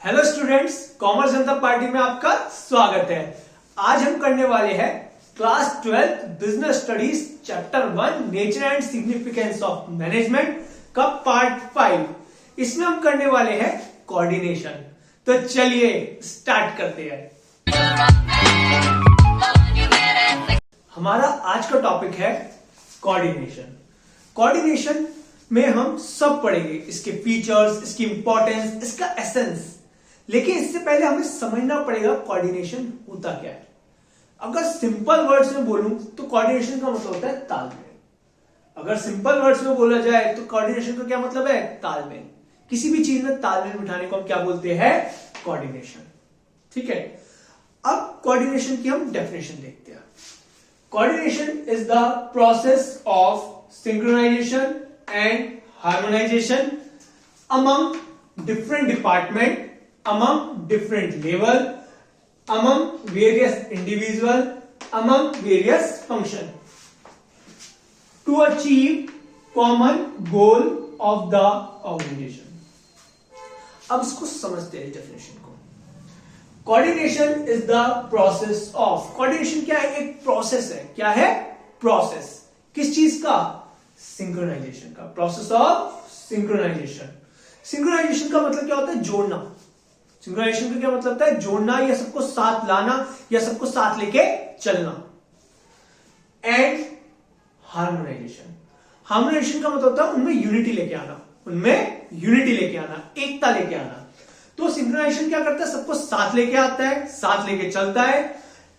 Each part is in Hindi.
हेलो स्टूडेंट्स, कॉमर्स जनता पार्टी में आपका स्वागत है। आज हम करने वाले हैं class 12 business studies chapter 1 nature and significance of management का पार्ट 5। इसमें हम करने वाले हैं कोऑर्डिनेशन। तो चलिए स्टार्ट करते हैं। हमारा आज का टॉपिक है कोऑर्डिनेशन। कोऑर्डिनेशन में हम सब पढ़ेंगे, इसके फीचर्स, इसकी इंपॉर्टेंस, इसका एसेंस। लेकिन इससे पहले हमें समझना पड़ेगा कोऑर्डिनेशन होता क्या है। अगर सिंपल वर्ड्स में बोलूं तो कोऑर्डिनेशन का मतलब होता है तालमेल। अगर सिंपल वर्ड्स में बोला जाए तो कोऑर्डिनेशन का क्या मतलब है? तालमेल। किसी भी चीज में तालमेल बिठाने को हम क्या बोलते हैं? कोऑर्डिनेशन। ठीक है, अब कोऑर्डिनेशन की हम डेफिनेशन देखते हैं। Coordination is the process of synchronization and harmonization among different department, among different level, among various individual, among various function to achieve common goal of the organization। अब इसको समझते हैं डेफिनेशन को। Coordination is the process of, coordination क्या है? एक प्रोसेस है। क्या है? प्रोसेस। किस चीज का? सिंक्रोनाइजेशन का। Process of synchronisation. सिंक्रोनाइजेशन का मतलब क्या होता है? जोड़ना। सिंक्रोनाइजेशन का क्या मतलब होता है? जोड़ना या सबको साथ लाना या सबको साथ लेके चलना। एंड हार्मोनाइजेशन, हार्मोनाइजेशन का मतलब होता है उनमें यूनिटी लेके आना, उनमें यूनिटी लेके आना, एकता लेके आना। तो सिंक्रोनाइजेशन क्या करता है? सबको साथ लेके आता है, साथ लेके चलता है।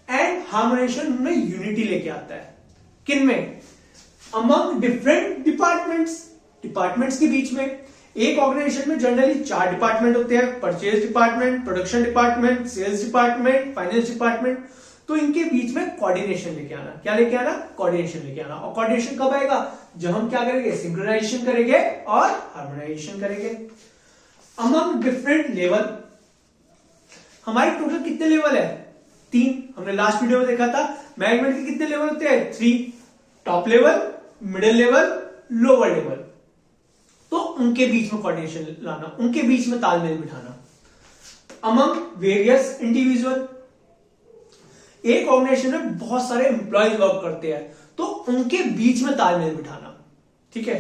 एंड हार्मोनाइजेशन उनमें यूनिटी लेके आता है। किन में? अमंग डिफरेंट डिपार्टमेंट्स, डिपार्टमेंट्स के बीच में। एक ऑर्गेनाइजेशन में जनरली 4 डिपार्टमेंट होते हैं, purchase department, production department, sales department, finance department. तो इनके बीच में कोऑर्डिनेशन लेके आना। क्या लेके आना? कोऑर्डिनेशन लेके आना। और कोऑर्डिनेशन कब आएगा? जब हम क्या करेंगे? सिंक्रोनाइजेशन करेंगे और हार्मोनाइजेशन करेंगे। अमंग डिफरेंट लेवल, हमारे टोटल कितने लेवल है? 3। हमने लास्ट वीडियो में देखा था मैनेजमेंट के कितने लेवल होते हैं? 3। Top level, middle level, lower level. तो उनके बीच में कोऑर्डिनेशन लाना, उनके बीच में तालमेल बिठाना। अमंग वेरियस इंडिविजुअल, एक ऑर्गेनाइजेशन में बहुत सारे एम्प्लॉयज वर्क करते हैं, तो उनके बीच में तालमेल बिठाना। ठीक है।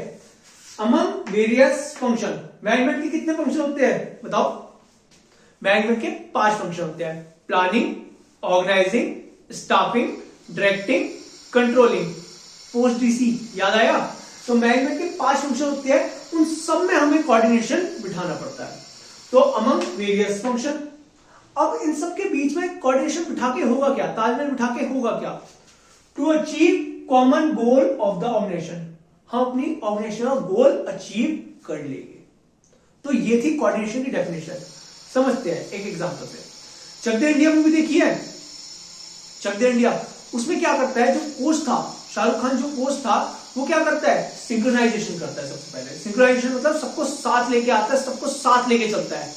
अमंग वेरियस फंक्शन, मैनेजमेंट के कितने फंक्शन होते हैं बताओ? मैनेजमेंट के 5 फंक्शन होते हैं। Planning, organizing, staffing, directing, controlling, POSDC. याद आया? तो मैनेजमेंट के 5 फंक्शन होते हैं, उन सब में हमें कोऑर्डिनेशन बिठाना पड़ता है। तो अमंग वेरियस फंक्शन। अब इन सब के बीच में कोऑर्डिनेशन बिठा के होगा क्या? तालमेल बिठा के होगा क्या? To achieve common goal of the organization, हम अपनी ऑर्गेनाइजेशन का गोल अचीव कर लेंगे। तो ये थी कोऑर्डिनेशन की डेफिनेशन। समझते हैं एक एग्जांपल से। चक दे इंडिया मूवी देखी है? चक दे इंडिया, उसमें क्या करता है? जो कोच था, शाहरुख खान जो कोच था, वो क्या करता है? सिंक्रोनाइजेशन करता है। सबसे पहले सिंक्रोनाइजेशन मतलब सबको साथ लेके आता है, सबको साथ लेके चलता है।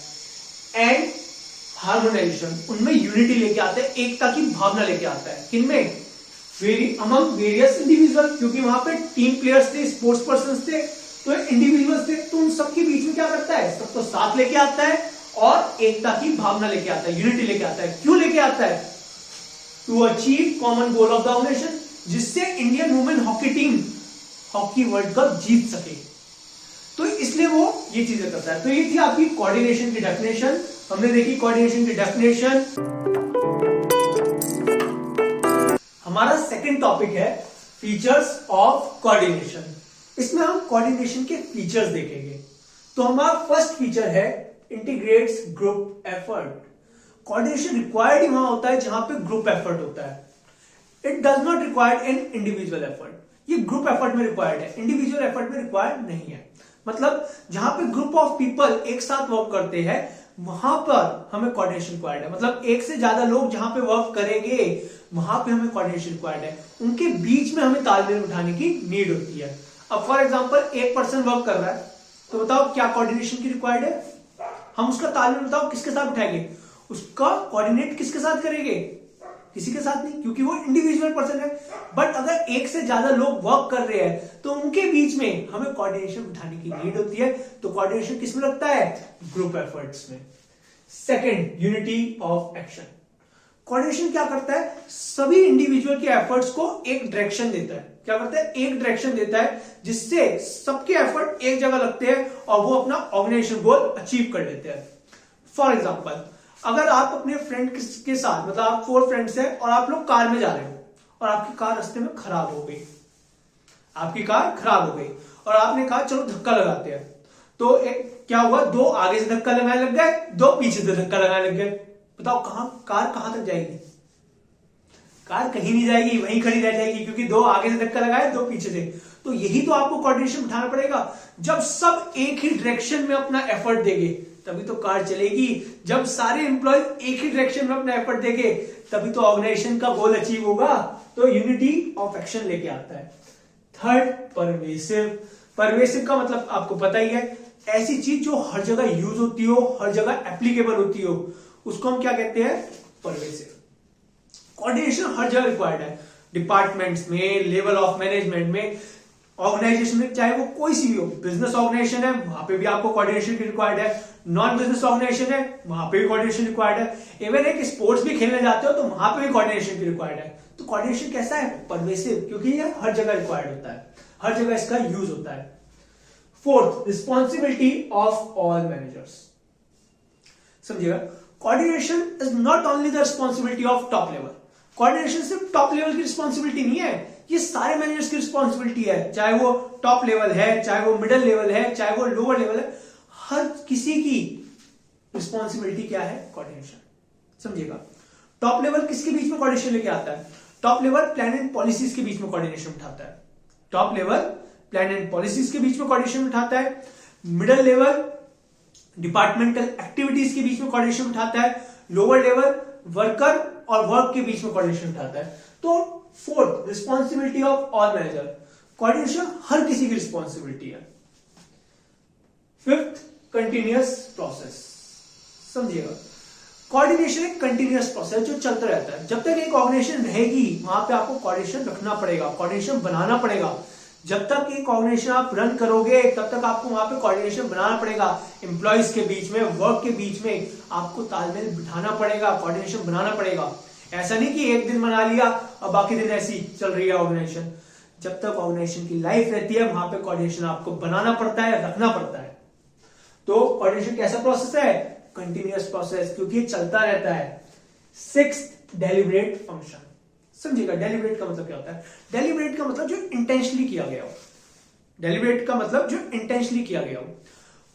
एंड हार्मोनाइजेशन, उनमें यूनिटी लेके आता है, एकता की भावना लेके आता है। किनमें? अमंग वेरियस इंडिविजुअल, क्योंकि वहां पे टीम प्लेयर्स थे, स्पोर्ट्स पर्सन थे, तो इंडिविजुअल्स थे। तो उन सबके बीच में क्या करता है? सबको साथ लेके आता है और एकता की भावना लेके आता है, यूनिटी लेके आता है। क्यों लेके आता है? To achieve common goal of the organisation, जिससे Indian women hockey team hockey world cup जीत सके। तो इसलिए वो ये चीजें करता है। तो ये थी आपकी कोऑर्डिनेशन की डेफिनेशन। हमने देखी कोऑर्डिनेशन की डेफिनेशन। हमारा सेकंड टॉपिक है फीचर्स ऑफ कोऑर्डिनेशन। इसमें हम कोऑर्डिनेशन के फीचर्स देखेंगे। तो हमारा फर्स्ट फीचर है integrates group effort. Coordination required वहां होता है जहां पे ग्रुप एफर्ट होता है। It does not required in individual effort. ये ग्रुप एफर्ट में रिक्वायर्ड है, इंडिविजुअल एफर्ट में रिक्वायर्ड नहीं है। मतलब जहां पे ग्रुप ऑफ पीपल एक साथ वर्क करते हैं, वहां पर हमें कोऑर्डिनेशन रिक्वायर्ड है। मतलब एक से ज्यादा लोग जहां पे वर्क करेंगे, वहां पे हमें कोऑर्डिनेशन रिक्वायर्ड है। उनके बीच में हमें तालमेल बिठाने की नीड होती है। अब फॉर एग्जांपल एक पर्सन वर्क कर रहा है, तो बताओ क्या कोऑर्डिनेशन की रिक्वायर्ड है? हम उसका तालमेल बताओ किसके साथ बिठाएंगे? उसका कोऑर्डिनेट किसके साथ करेंगे? किसी के साथ नहीं, क्योंकि वो इंडिविजुअल पर्सन है। बट अगर एक से ज्यादा लोग वर्क कर रहे हैं तो उनके बीच में हमें कोऑर्डिनेशन बिठाने की नीड होती है। तो कोऑर्डिनेशन किसमें लगता है? ग्रुप एफर्ट्स में। Second, unity of action. Coordination क्या करता है? सभी इंडिविजुअल के एफर्ट्स को एक डायरेक्शन देता है। क्या करता है? एक डायरेक्शन देता है, जिससे सबके एफर्ट एक जगह लगते हैं और वो अपना ऑर्गेनाइजेशन गोल अचीव कर लेते हैं। फॉर एग्जाम्पल, अगर आप अपने फ्रेंड के साथ, मतलब आप 4 फ्रेंड्स हैं और आप लोग कार में जा रहे हो और आपकी कार रास्ते में खराब हो गई, आपकी कार खराब हो गई और आपने कहा चलो धक्का लगाते हैं। तो क्या हुआ? 2 आगे से धक्का लगाने लग गए, 2 पीछे से धक्का लगाने लग गए। बताओ कार कहां तक जाएगी? कार कहीं नहीं जाएगी, वहीं खड़ी रह जाएगी, क्योंकि 2 आगे से धक्का लगाए, 2 पीछे से। तो यही तो आपको कोऑर्डिनेशन बिठाना पड़ेगा। जब सब एक ही डायरेक्शन में अपना एफर्ट देंगे तभी तो कार चलेगी। जब सारे एम्प्लॉय एक ही डायरेक्शन में अपना एफर्ट देंगे तभी तो ऑर्गेनाइजेशन का गोल अचीव होगा। तो यूनिटी ऑफ एक्शन लेके आता है। Third, pervasive. परवेसिव का मतलब आपको पता ही है, ऐसी चीज जो हर जगह यूज होती हो, हर जगह एप्लीकेबल होती हो, उसको हम क्या कहते हैं? परवेसिव। कोऑर्डिनेशन हर जगह रिक्वायर्ड है, डिपार्टमेंट्स में, लेवल ऑफ मैनेजमेंट में, ऑर्गेनाइजेशन में, चाहे वो कोई सी भी हो। बिजनेस ऑर्गेनाइजेशन है, वहां पे भी आपको कोऑर्डिनेशन की रिक्वायर्ड है। नॉन बिजनेस ऑर्गेनाइजेशन है, वहां पे भी कोऑर्डिनेशन रिक्वायर्ड है। इवन एक स्पोर्ट्स भी खेलने जाते हो तो वहां पे भी कोऑर्डिनेशन की रिक्वायर्ड है। तो कोऑर्डिनेशन कैसा है? परवेसिव, क्योंकि ये हर जगह रिक्वायर्ड होता है, हर जगह इसका यूज होता है। Fourth, responsibility of all managers. समझिएगा, coordination is not only the responsibility of top level. Coordination सिर्फ टॉप लेवल की रिस्पॉन्सिबिलिटी नहीं है, ये सारे मैनेजर्स की रिस्पॉन्सिबिलिटी है। चाहे वो टॉप लेवल है, चाहे वो मिडिल लेवल है, चाहे वो लोअर लेवल है, हर किसी की रिस्पॉन्सिबिलिटी क्या है? कोऑर्डिनेशन। समझिएगा, टॉप लेवल किसके बीच में कोऑर्डिनेशन लेके आता है? Top level plan and policies के बीच में कोऑर्डिनेशन उठाता है। Top level plan and policies के बीच में कोऑर्डिनेशन उठाता है। मिडिल लेवल डिपार्टमेंटल एक्टिविटीज के बीच में कोऑर्डिनेशन उठाता है। लोअर लेवल वर्कर और वर्क के बीच में कोऑर्डिनेशन उठाता है। तो fourth, responsibility of all manager. Coordination हर किसी की रिस्पॉन्सिबिलिटी है। Fifth, continuous process. समझिएगा, कोऑर्डिनेशन एक कंटिन्यूअस प्रोसेस जो चलता रहता है। जब तक एक ऑर्गेनाइजेशन रहेगी वहां पे आपको कोऑर्डिनेशन रखना पड़ेगा, कोऑर्डिनेशन बनाना पड़ेगा। जब तक एक ऑर्गेनाइजेशन आप रन करोगे तब तक आपको वहां पे कोऑर्डिनेशन बनाना पड़ेगा। एम्प्लॉइज के बीच में, वर्क के बीच में आपको तालमेल बिठाना पड़ेगा, कोऑर्डिनेशन बनाना पड़ेगा। ऐसा नहीं कि एक दिन बना लिया और बाकी दिन ऐसी चल रही है ऑर्गेनाइजेशन। जब तक ऑर्गेनाइजेशन की लाइफ रहती है वहां पे कोऑर्डिनेशन आपको बनाना पड़ता है, रखना पड़ता है। तो कोऑर्डिनेशन कैसा प्रोसेस है? कंटिन्यूअस प्रोसेस, क्योंकि ये चलता रहता है। Sixth, deliberate function. समझिएगा, डेलिब्रेट का मतलब क्या होता है? डेलिब्रेट का मतलब जो इंटेंशनली किया गया हो। डेलिब्रेट का मतलब जो इंटेंशनली किया गया हो।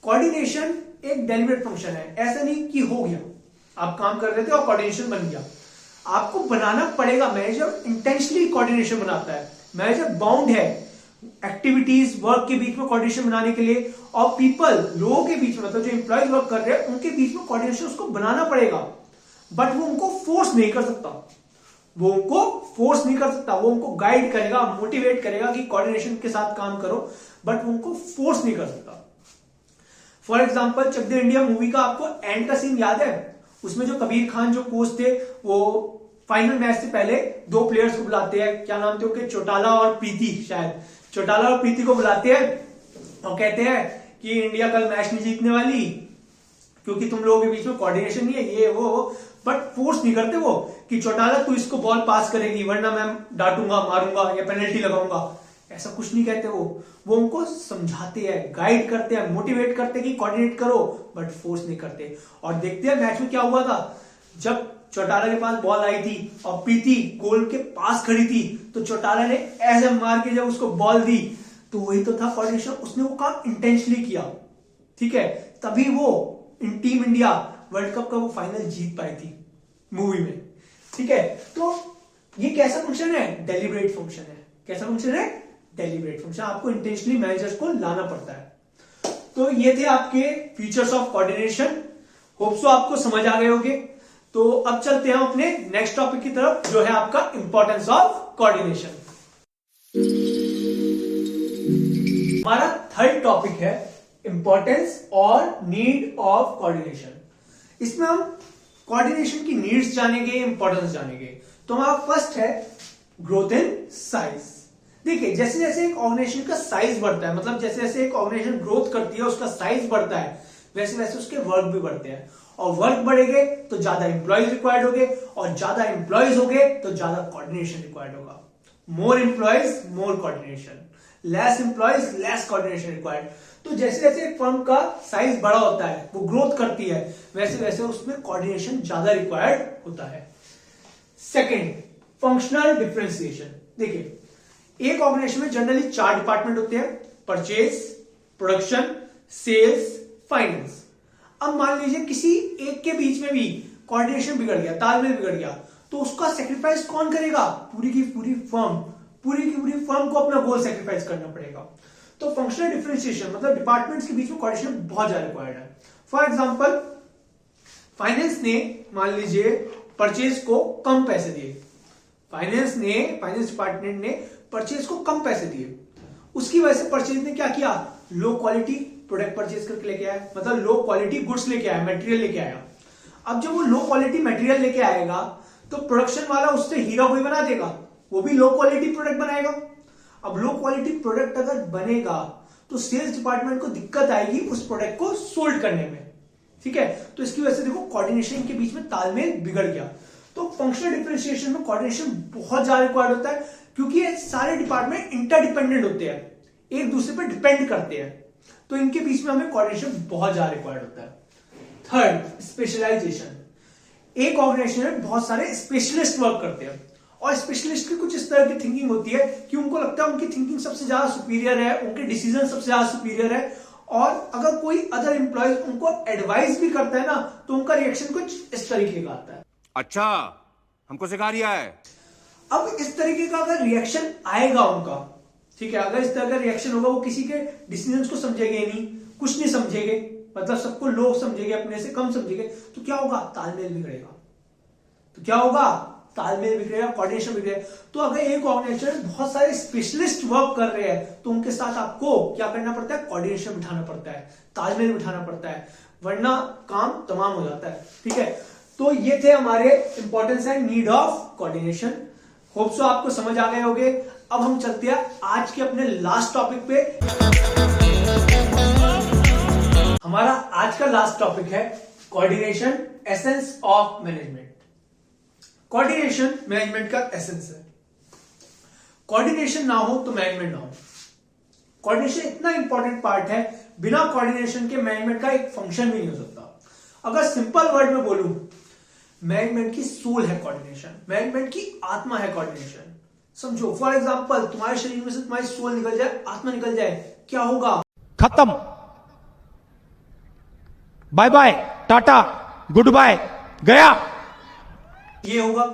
कोऑर्डिनेशन एक डेलिब्रेट फंक्शन है। ऐसा नहीं कि हो गया, आप काम कर रहे थे और कोऑर्डिनेशन बन गया। आपको बनाना पड़ेगा। मैनेजर इंटेंशनली कोऑर्डिनेशन बनाता है। मैनेजर बाउंड है एक्टिविटीज, वर्क के बीच में कोऑर्डिनेशन बनाने के लिए, और पीपल, लोगों के बीच में, मतलब जो एम्प्लॉयज वर्क कर रहे हैं उनके बीच में कोऑर्डिनेशन उसको बनाना पड़ेगा। बट वो उनको फोर्स नहीं कर सकता, वो उनको गाइड करेगा, मोटिवेट करेगा कि कोऑर्डिनेशन के साथ काम करो, बट वो उनको फोर्स नहीं कर सकता। For example, Chak De India movie का आपको एंड का सीन याद है? उसमें जो कबीर खान जो कोच थे, वो फाइनल मैच से पहले 2 प्लेयर्स को बुलाते हैं। क्या नाम थे उनके? चौटाला और प्रीति। शायद चौटाला और प्रीति को बुलाते हैं और कहते हैं कि इंडिया कल मैच नहीं जीतने वाली क्योंकि तुम लोगों के बीच में कोऑर्डिनेशन नहीं है, ये वो। बट फोर्स नहीं करते वो कि चौटाला तू इसको बॉल पास करेगी वरना मैं डांटूंगा, मारूंगा या पेनल्टी लगाऊंगा। ऐसा कुछ नहीं कहते वो उनको समझाते हैं, गाइड करते हैं, मोटिवेट करते हैं कि कोऑर्डिनेट करो, बट फोर्स नहीं करते। और देखते हैं मैच में क्या हुआ था। जब चौटाला के पास बॉल आई थी और प्रीति गोल के पास खड़ी थी, तो चौटाला ने ऐसे मार के जब उसको बॉल दी, तो वही तो था कोऑर्डिनेशन। उसने वो काम इंटेंशनली किया, ठीक है, तभी वो टीम इंडिया वर्ल्ड कप का वो फाइनल जीत पाई थी मूवी में, ठीक है। तो ये कैसा फंक्शन है? डेलिब्रेट फंक्शन है। कैसा फंक्शन है? Deliberate function. आपको इंटेंशनली मैनेजर्स को लाना पड़ता है। तो ये थे आपके features of coordination. Hope so आपको समझ आ गए होंगे। तो अब चलते हैं अपने नेक्स्ट टॉपिक की तरफ, जो है आपका इंपॉर्टेंस ऑफ कोऑर्डिनेशन। हमारा थर्ड टॉपिक है इंपॉर्टेंस और नीड ऑफ कोऑर्डिनेशन। इसमें हम कोऑर्डिनेशन की नीड्स जानेंगे, इंपॉर्टेंस जानेंगे। तो हमारा फर्स्ट है ग्रोथ इन साइज। देखिए, जैसे जैसे एक ऑर्गेनाइजेशन का साइज बढ़ता है, मतलब जैसे जैसे एक ऑर्गेनाइजेशन ग्रोथ करती है, उसका साइज बढ़ता है, वैसे वैसे उसके वर्क भी बढ़ते हैं। और वर्क बढ़ेंगे तो ज्यादा एम्प्लॉयज रिक्वायर्ड होंगे, और ज्यादा एम्प्लॉयज होंगे तो ज्यादा कोऑर्डिनेशन रिक्वायर्ड होगा। More employees more coordination, less employees less coordination required. तो जैसे जैसे एक फर्म का साइज बड़ा होता है, वो ग्रोथ करती है, वैसे वैसे उसमें कोऑर्डिनेशन ज्यादा रिक्वायर्ड होता है। Second, functional differentiation. देखिए, एक ऑर्गेनाइजेशन में जनरली 4 डिपार्टमेंट होते हैं, परचेज, प्रोडक्शन, सेल्स, फाइनेंस। अब मान लीजिए किसी एक के बीच में भी कोऑर्डिनेशन बिगड़ गया, तालमेल बिगड़ गया, तो उसका सेक्रीफाइस कौन करेगा? पूरी की पूरी फर्म को अपना गोल सेक्रीफाइस करना पड़ेगा। तो फंक्शनल डिफरेंशिएशन मतलब डिपार्टमेंट्स के बीच में कोऑर्डिनेशन बहुत ज्यादा रिक्वायर्ड है। फॉर एग्जांपल, फाइनेंस ने मान लीजिए परचेज को कम पैसे दिए, फाइनेंस डिपार्टमेंट ने परचेज को कम पैसे दिए, उसकी वजह से परचेज ने क्या किया? लो क्वालिटी प्रोडक्ट परचेज करके लेके आया, मतलब लो क्वालिटी गुड्स लेके आया, मटेरियल लेके आया। अब जब वो लो क्वालिटी मटेरियल लेके आएगा तो प्रोडक्शन वाला उससे हीरा कोई बना देगा, वो भी लो क्वालिटी प्रोडक्ट बनाएगा। अब लो क्वालिटी प्रोडक्ट अगर बनेगा तो सेल्स डिपार्टमेंट को दिक्कत आएगी उस प्रोडक्ट को सोल्ड करने में, ठीक है। तो इसकी वजह से देखो कोऑर्डिनेशन के बीच में तालमेल बिगड़ गया। तो फंक्शनल डिफरेंशिएशन में कोऑर्डिनेशन बहुत ज्यादा रिक्वायर्ड होता है, क्योंकि ये सारे डिपार्टमेंट इंटरडिपेंडेंट होते हैं, एक दूसरे पर डिपेंड करते हैं, तो इनके बीच में हमें कोऑर्डिनेशन बहुत ज्यादा रिक्वायर्ड होता है। Third, specialisation. एक ऑर्गेनाइजेशन में बहुत सारे स्पेशलिस्ट वर्क करते हैं, और स्पेशलिस्ट की कुछ इस तरह की थिंकिंग होती है कि उनको लगता है उनकी थिंकिंग सबसे ज्यादा सुपीरियर है, उनके डिसीजन सबसे ज्यादा सुपीरियर है, और अगर कोई अदर एम्प्लॉय उनको एडवाइस भी करता है ना, तो उनका रिएक्शन कुछ इस तरीके का आता है। अच्छा, हमको सिखा रिया है। अब इस तरीके का अगर रिएक्शन आएगा उनका, ठीक है, अगर इस तरह का रिएक्शन होगा, वो किसी के डिसीजंस को समझेंगे नहीं, कुछ नहीं समझेंगे, मतलब सबको लो समझेंगे, अपने से कम समझेंगे, तो क्या होगा? तालमेल बिगड़ेगा। तो क्या होगा? तालमेल बिगड़ेगा, कोऑर्डिनेशन बिगड़ेगा। तो अगर एक ऑर्गेनाइजेशन में बहुत सारे स्पेशलिस्ट वर्क कर रहे हैं, तो उनके साथ आपको क्या करना पड़ता है? कोऑर्डिनेशन बिठाना पड़ता है, तालमेल बिठाना पड़ता है, वरना काम तमाम हो जाता है, ठीक है। तो ये थे हमारे importance and need of coordination. Hope so आपको समझ आ गए होंगे। अब हम चलते हैं आज के अपने लास्ट टॉपिक पे। हमारा आज का लास्ट टॉपिक है coordination, essence of management. Coordination management का एसेंस है। कोऑर्डिनेशन ना हो तो मैनेजमेंट ना हो। कोऑर्डिनेशन इतना इंपॉर्टेंट पार्ट है, बिना कोऑर्डिनेशन के मैनेजमेंट का एक फंक्शन भी नहीं हो सकता। अगर सिंपल वर्ड में बोलूं, मैनेजमेंट की सोल है कोऑर्डिनेशन, मैनेजमेंट की आत्मा है कोऑर्डिनेशन। समझो, फॉर एग्जांपल, तुम्हारे शरीर में से तुम्हारी सोल निकल जाए, आत्मा निकल जाए, क्या होगा? खत्म, bye bye, tata, good bye, गया, ये होगा।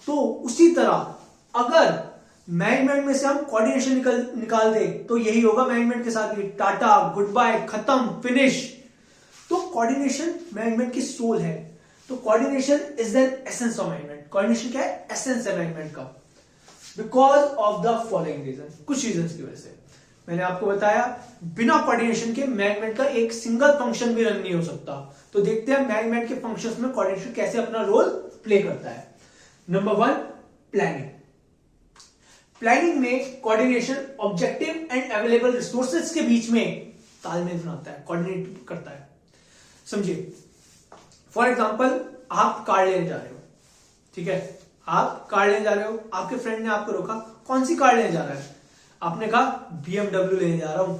तो उसी तरह अगर मैनेजमेंट में से हम कोऑर्डिनेशन निकाल दे तो यही होगा मैनेजमेंट के साथ भी, टाटा, गुड बाय, खत्म, फिनिश। तो कोऑर्डिनेशन मैनेजमेंट की सोल है। तो coordination is an essence of management. Coordination क्या है? एसेंस है मैनेजमेंट का। Because of the following reason, कुछ रीजन की वजह से मैंने आपको बताया, बिना कोऑर्डिनेशन के मैनेजमेंट का एक सिंगल फंक्शन भी रन नहीं हो सकता। तो देखते हैं मैनेजमेंट के फंक्शंस में कोऑर्डिनेशन कैसे अपना रोल प्ले करता है। Number 1, planning. प्लानिंग में coordination objective and available resources के बीच में तालमेल बनाता है, कोऑर्डिनेट करता है। समझिए, फॉर एग्जांपल, आप कार लेने जा रहे हो, ठीक है, आप कार लेने जा रहे हो, आपके फ्रेंड ने आपको रोका, कौन सी कार लेने जा रहा है? आपने कहा BMW लेने जा रहा हूं।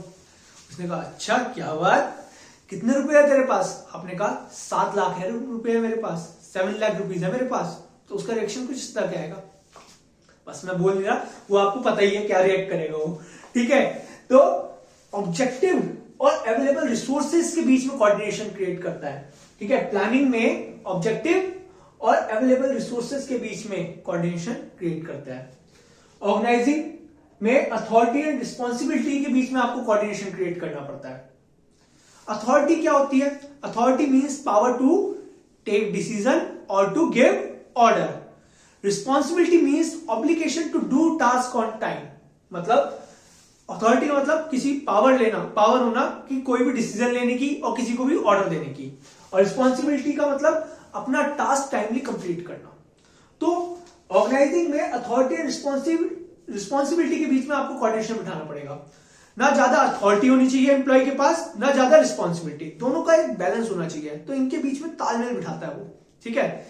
उसने कहा अच्छा, क्या बात, कितने रुपए है तेरे पास? आपने कहा 7 लाख रुपए है मेरे पास, 7 लाख रुपीज है मेरे पास। तो उसका रिएक्शन कुछ इस तरह का आएगा, बस मैं बोल नहीं रहा, वो आपको पता ही है क्या रिएक्ट करेगा वो, ठीक है। तो ऑब्जेक्टिव और अवेलेबल रिसोर्सेज के बीच में कोऑर्डिनेशन क्रिएट करता है, ठीक है। प्लानिंग में ऑब्जेक्टिव और अवेलेबल रिसोर्सेज के बीच में कोऑर्डिनेशन क्रिएट करता है। ऑर्गेनाइजिंग में अथॉरिटी एंड रिस्पॉन्सिबिलिटी के बीच में आपको कोऑर्डिनेशन क्रिएट करना पड़ता है। अथॉरिटी क्या होती है? Authority means power to take decision और to give order. Responsibility means obligation to do task on time. मतलब अथॉरिटी का मतलब किसी पावर होना कि कोई भी डिसीजन लेने की और किसी को भी ऑर्डर देने की, और रिस्पॉन्सिबिलिटी का मतलब अपना टास्क टाइमली कंप्लीट करना। तो ऑर्गेनाइजिंग में अथॉरिटी एंड रिस्पॉन्सिबिलिटी के बीच में आपको कोऑर्डिनेशन बिठाना पड़ेगा। ना ज्यादा अथॉरिटी होनी चाहिए एम्प्लॉय के पास, ना ज्यादा रिस्पॉन्सिबिलिटी, दोनों का एक बैलेंस होना चाहिए। तो इनके बीच में तालमेल बिठाता है वो, ठीक है।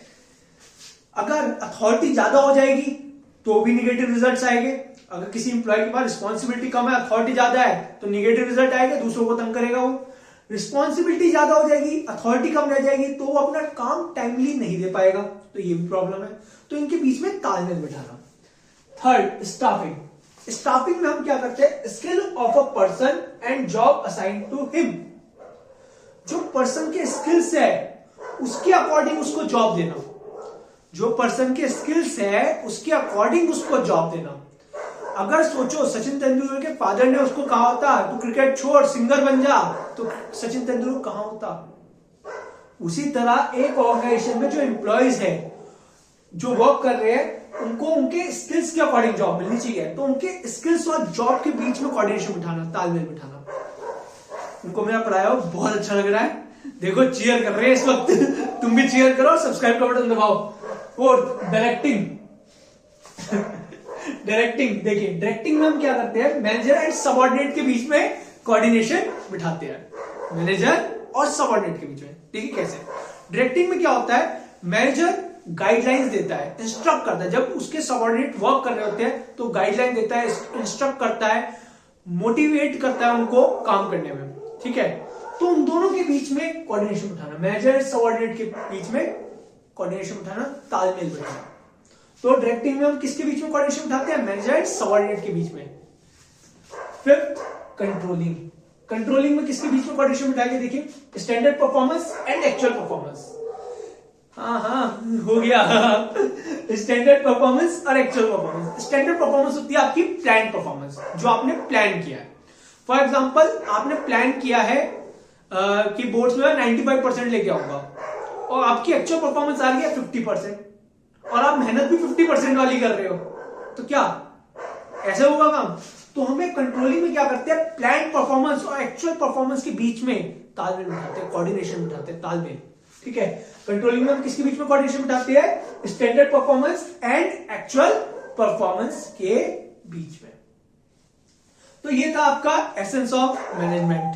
अगर अथॉरिटी ज्यादा हो जाएगी तो भी निगेटिव रिजल्ट्स आएंगे। अगर किसी एम्प्लॉय के पास रिस्पॉन्सिबिलिटी कम है, अथॉरिटी ज्यादा है, तो निगेटिव रिजल्ट आएगा, दूसरों को तंग करेगा वो। रिस्पॉन्सिबिलिटी ज्यादा हो जाएगी, अथॉरिटी कम रह जाएगी, तो वो अपना काम टाइमली नहीं दे पाएगा, तो ये भी प्रॉब्लम है। तो इनके बीच में तालमेल बिठाना। Third, staffing. स्टाफिंग में हम क्या करते हैं, skill of a person and job assign to him. जो पर्सन के स्किल्स है उसके अकॉर्डिंग उसको जॉब देना, जो पर्सन के स्किल्स है उसके अकॉर्डिंग उसको जॉब देना। अगर सोचो सचिन तेंदुलकर के फादर ने उसको कहा होता तू क्रिकेट छोड़ सिंगर बन जा, तो सचिन तेंदुलकर कहां होता। उसी तरह एक ऑर्गेनाइजेशन में जो एम्प्लॉयज है, जो वर्क कर रहे हैं, उनको उनके स्किल्स के अकॉर्डिंग जॉब मिलनी चाहिए। तो उनके स्किल्स और जॉब के बीच में कोऑर्डिनेशन बिठाना, तालमेल बिठाना। उनको मेरा पढ़ाया हो बहुत अच्छा लग रहा है, देखो चीयर कर रहे हैं इस वक्त तुम भी चीयर करो, सब्सक्राइब का बटन दबाओ। Fourth, directing. डायरेक्टिंग, देखिए डायरेक्टिंग में हम क्या करते हैं, मैनेजर एंड सबऑर्डिनेट के बीच में कोऑर्डिनेशन बिठाते हैं, मैनेजर और सबऑर्डिनेट के बीच में। देखिए कैसे डायरेक्टिंग में क्या होता है, मैनेजर गाइडलाइंस देता है, इंस्ट्रक्ट करता है। जब उसके सबऑर्डिनेट वर्क कर रहे होते हैं तो गाइडलाइन देता है, इंस्ट्रक्ट करता है, मोटिवेट करता है उनको काम करने में, ठीक है। तो उन दोनों के बीच में कोऑर्डिनेशन बिठाना, मैनेजर सबऑर्डिनेट के बीच में कोऑर्डिनेशन बिठाना, तालमेल बिठाना। तो डायरेक्टिंग में हम किसके बीच में कोऑर्डिनेशन बिठाते हैं, मैनेजर सबऑर्डिनेट के बीच में। Fifth, controlling. कंट्रोलिंग में किसके बीच में कोऑर्डिनेशन बिठाएंगे, देखिए standard performance and actual performance. हाँ हो गया स्टैंडर्ड परफॉर्मेंस और एक्चुअल परफॉर्मेंस। स्टैंडर्ड परफॉर्मेंस होती है आपकी प्लान परफॉर्मेंस, जो आपने प्लान किया है। फॉर एग्जांपल आपने प्लान किया है कि बोर्ड्स में 95% लेके आऊंगा, और आपकी एक्चुअल परफॉर्मेंस आ रही है 50%, और आप मेहनत भी 50% वाली कर रहे हो, तो क्या ऐसे होगा काम। तो हमें कंट्रोलिंग में क्या करते हैं, प्लान परफॉर्मेंस और एक्चुअल परफॉर्मेंस के बीच में तालमेल बिठाते हैं, कोऑर्डिनेशन बिठाते हैं, तालमेल, ठीक है। कंट्रोलिंग में हम किसके बीच में कोऑर्डिनेशन बिठाते हैं, standard performance and actual performance के बीच में। तो ये था आपका एसेंस ऑफ मैनेजमेंट।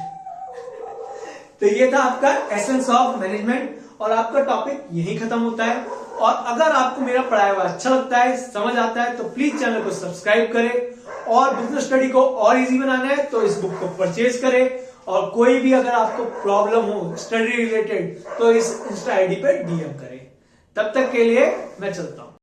तो ये था आपका एसेंस ऑफ मैनेजमेंट, और आपका टॉपिक यही खत्म होता है। और अगर आपको मेरा पढ़ाया हुआ अच्छा लगता है, समझ आता है, तो प्लीज चैनल को सब्सक्राइब करें। और बिजनेस स्टडी को और इजी बनाना है तो इस बुक को परचेज करें। और कोई भी अगर आपको प्रॉब्लम हो स्टडी रिलेटेड तो इस इंस्टा आईडी पे डीएम करें। तब तक के लिए मैं चलता हूं।